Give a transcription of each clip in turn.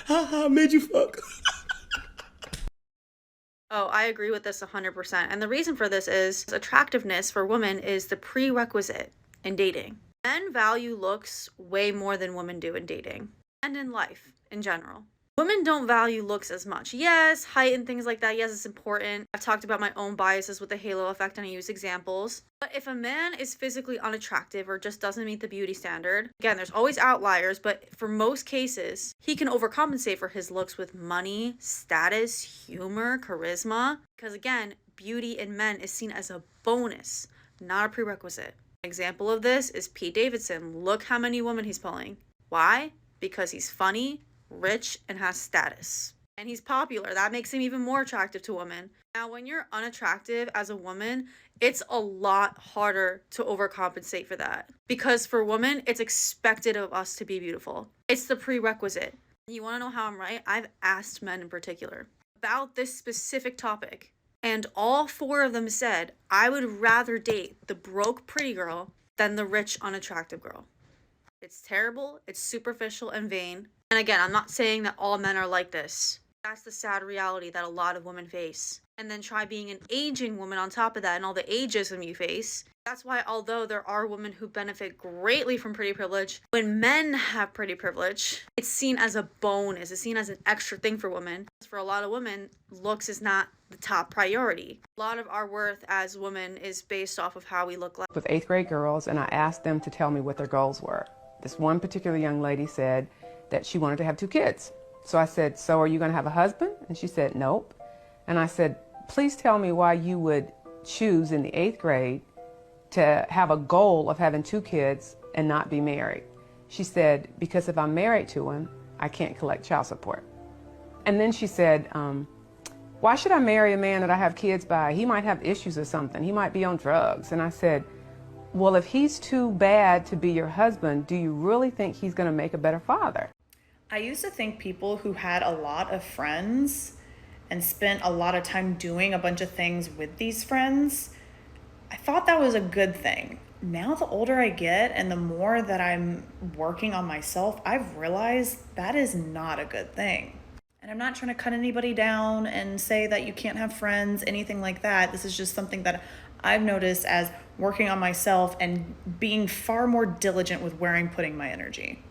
Haha, made you fuck. Oh, I agree with this 100%. And the reason for this is attractiveness for women is the prerequisite in dating. Men value looks way more than women do in dating and in life in general. Women don't value looks as much. Yes, height and things like that. Yes, it's important. I've talked about my own biases with the halo effect and I use examples. But if a man is physically unattractive or just doesn't meet the beauty standard, again, there's always outliers, but for most cases, he can overcompensate for his looks with money, status, humor, charisma. Because again, beauty in men is seen as a bonus, not a prerequisite. An example of this is Pete Davidson. Look how many women he's pulling. Why? Because he's funny, rich, and has status. And he's popular. That makes him even more attractive to women. Now, when you're unattractive as a woman, it's a lot harder to overcompensate for that. Because for women, it's expected of us to be beautiful. It's the prerequisite. You want to know how I'm right? I've asked men in particular about this specific topic. And all four of them said, I would rather date the broke pretty girl than the rich unattractive girl. It's terrible, it's superficial and vain. And again, I'm not saying that all men are like this. That's the sad reality that a lot of women face. And then try being an aging woman on top of that and all the ageism you face. That's why although there are women who benefit greatly from pretty privilege, when men have pretty privilege, it's seen as a bonus. It's seen as an extra thing for women. For a lot of women, looks is not the top priority. A lot of our worth as women is based off of how we look like. With 8th grade girls, and I asked them to tell me what their goals were. This one particular young lady said that she wanted to have 2 kids. So I said, so are you going to have a husband? And she said, nope. And I said, please tell me why you would choose in the 8th grade to have a goal of having 2 kids and not be married. She said, because if I'm married to him, I can't collect child support. And then she said, why should I marry a man that I have kids by? He might have issues or something. He might be on drugs. And I said, well, if he's too bad to be your husband, do you really think he's going to make a better father? I used to think people who had a lot of friends and spent a lot of time doing a bunch of things with these friends, I thought that was a good thing. Now, the older I get and the more that I'm working on myself, I've realized that is not a good thing. And I'm not trying to cut anybody down and say that you can't have friends, anything like that. This is just something that I've noticed as working on myself and being far more diligent with where I'm putting my energy.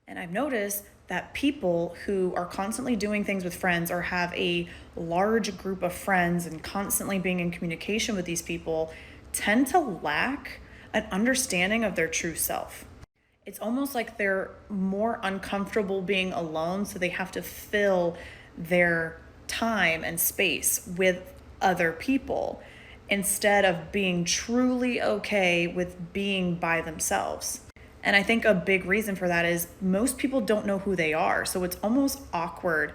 And I've noticed that people who are constantly doing things with friends or have a large group of friends and constantly being in communication with these people tend to lack an understanding of their true self. It's almost like they're more uncomfortable being alone, so they have to fill their time and space with other people instead of being truly okay with being by themselves. And I think a big reason for that is most people don't know who they are. So it's almost awkward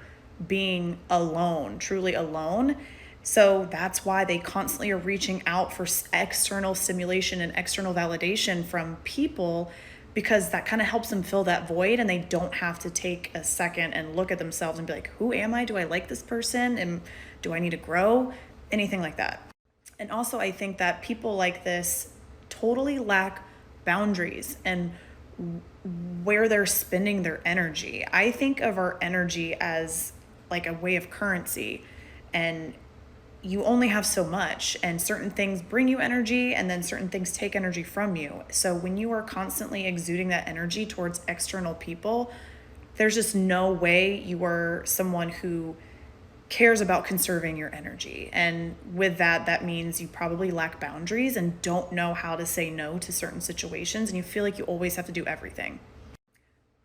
being alone, truly alone. So that's why they constantly are reaching out for external stimulation and external validation from people, because that kind of helps them fill that void and they don't have to take a second and look at themselves and be like, who am I? Do I like this person? And do I need to grow? Anything like that. And also, I think that people like this totally lack boundaries and where they're spending their energy. I think of our energy as like a way of currency, and you only have so much, and certain things bring you energy and then certain things take energy from you. So when you are constantly exuding that energy towards external people, there's just no way you are someone who cares about conserving your energy. And with that, that means you probably lack boundaries and don't know how to say no to certain situations, and you feel like you always have to do everything.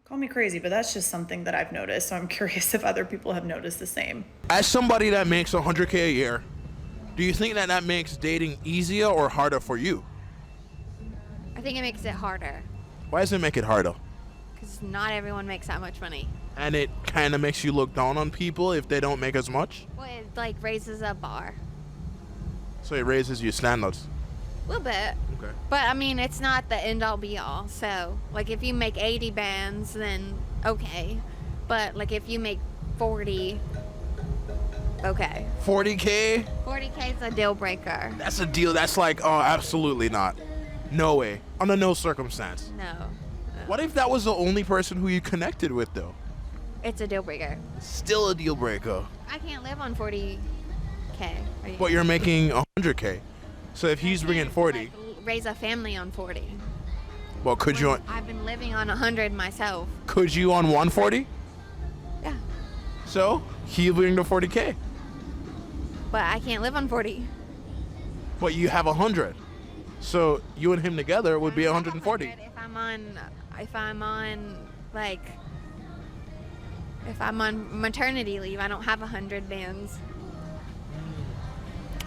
Call me crazy, but that's just something that I've noticed. So I'm curious if other people have noticed the same. As somebody that makes $100K a year, do you think that makes dating easier or harder for you? I think it makes it harder Why does it make it harder? because not everyone makes that much money. And it kind of makes you look down on people if they don't make as much? Well, it like raises a bar So it raises your standards. a little bit. Okay. But I mean, it's not the end all be all. So, like, if you make 80 bands, then okay. But like, if you make 40, okay. 40K? 40K is a deal breaker. That's a deal. That's like, oh, absolutely not. No way. Under no circumstance. No. What if that was the only person who you connected with, though? It's a deal breaker. Still a deal breaker. I can't live on 40K. But you're making 100K. So if he's bringing 40, like, raise a family on 40. well, could you on I've been living on 100 myself. could you on 140? Yeah. So he bring the 40K. But I can't live on 40. But you have 100. So you and him together would be 140. If I'm on maternity leave, I don't have 100 bands.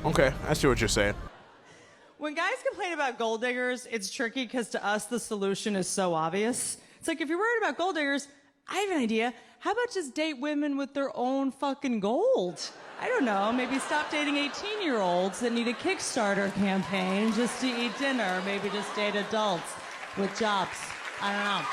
Okay, I see what you're saying. When guys complain about gold diggers, it's tricky because to us the solution is so obvious. It's like, if you're worried about gold diggers, I have an idea. How about just date women with their own fucking gold? I don't know, maybe stop dating 18-year-olds that need a Kickstarter campaign just to eat dinner, or maybe just date adults with jobs. I don't know.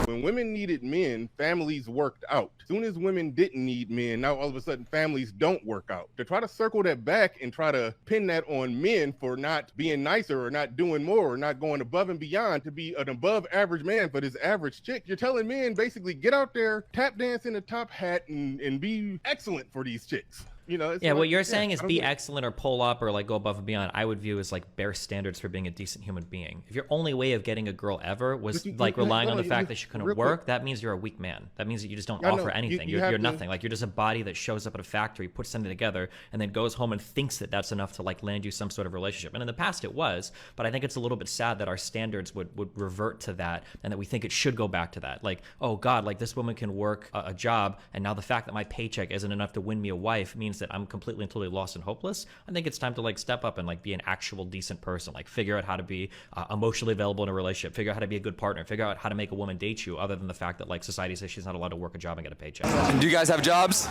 When women needed men, families worked out. As soon as women didn't need men, now all of a sudden families don't work out. To try to circle that back and try to pin that on men for not being nicer or not doing more or not going above and beyond to be an above average man for this average chick, you're telling men basically get out there, tap dance in a top hat and be excellent for these chicks. You know, yeah, what you're saying is be excellent or pull up or like go above and beyond. I would view as like bare standards for being a decent human being. If your only way of getting a girl ever was like relying on the fact that she couldn't work, that means you're a weak man. That means that you just don't offer anything. You're nothing. Like you're just a body that shows up at a factory, puts something together, and then goes home and thinks that that's enough to like land you some sort of relationship. And in the past it was, but I think it's a little bit sad that our standards would revert to that and that we think it should go back to that. Like, oh God, like this woman can work a job, and now the fact that my paycheck isn't enough to win me a wife means that I'm completely and totally lost and hopeless. I think it's time to like step up and like be an actual decent person, like figure out how to be emotionally available in a relationship, figure out how to be a good partner, figure out how to make a woman date you, other than the fact that like society says she's not allowed to work a job and get a paycheck. Do you guys have jobs?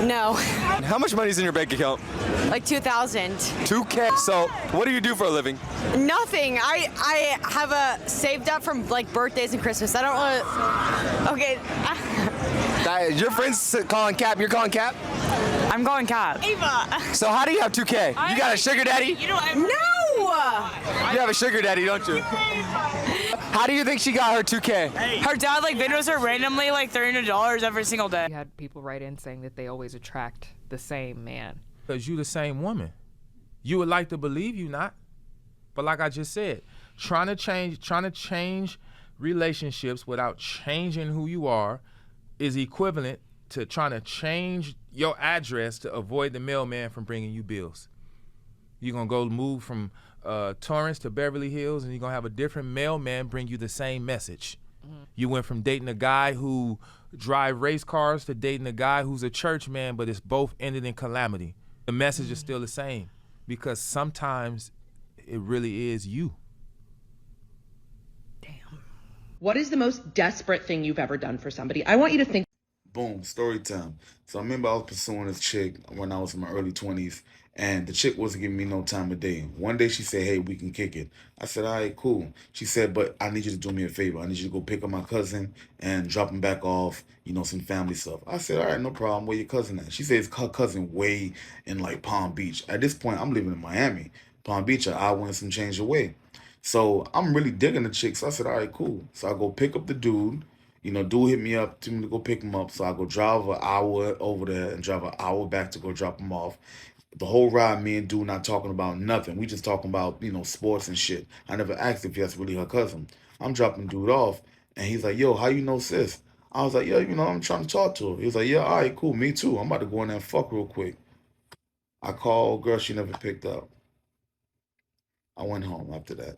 No. How much money's in your bank account? Like 2,000. 2K. So what do you do for a living? Nothing. I have a saved up from like birthdays and Christmas. I don't want to. Okay. Your friends calling cap. You're calling cap? I'm going cap. Ava. So how do you have 2K? You got a sugar daddy? No. You have a sugar daddy, don't you? How do you think she got her 2K? Her dad like videos her randomly like $300 every single day. We had people write in saying that they always attract the same man. Because you the same woman. You would like to believe you not. But like I just said, trying to change relationships without changing who you are is equivalent to trying to change your address to avoid the mailman from bringing you bills. You're gonna go move from Torrance to Beverly Hills, and you're gonna have a different mailman bring you the same message. You went from dating a guy who drive race cars to dating a guy who's a church man, but it's both ended in calamity. The message is still the same, because sometimes it really is you. What is the most desperate thing you've ever done for somebody? I want you to think. Boom, story time. So I remember I was pursuing this chick when I was in my early 20s, and the chick wasn't giving me no time of day. One day she said, hey, we can kick it. I said, all right, cool. She said, but I need you to do me a favor. I need you to go pick up my cousin and drop him back off, you know, some family stuff. I said, all right, no problem. Where your cousin at? She says her cousin way in like Palm Beach. At this point, I'm living in Miami. Palm Beach, I went some change away. So I'm really digging the chick. So I said, all right, cool. So I go pick up the dude. You know, dude hit me up to me to go pick him up. So I go drive an hour over there and drive an hour back to go drop him off. The whole ride, me and dude not talking about nothing. We just talking about, you know, sports and shit. I never asked if that's really her cousin. I'm dropping dude off, and he's like, yo, how you know sis? I was like, yeah, you know, I'm trying to talk to her. He was like, yeah, all right, cool, me too. I'm about to go in there and fuck real quick. I called, girl, she never picked up. I went home after that.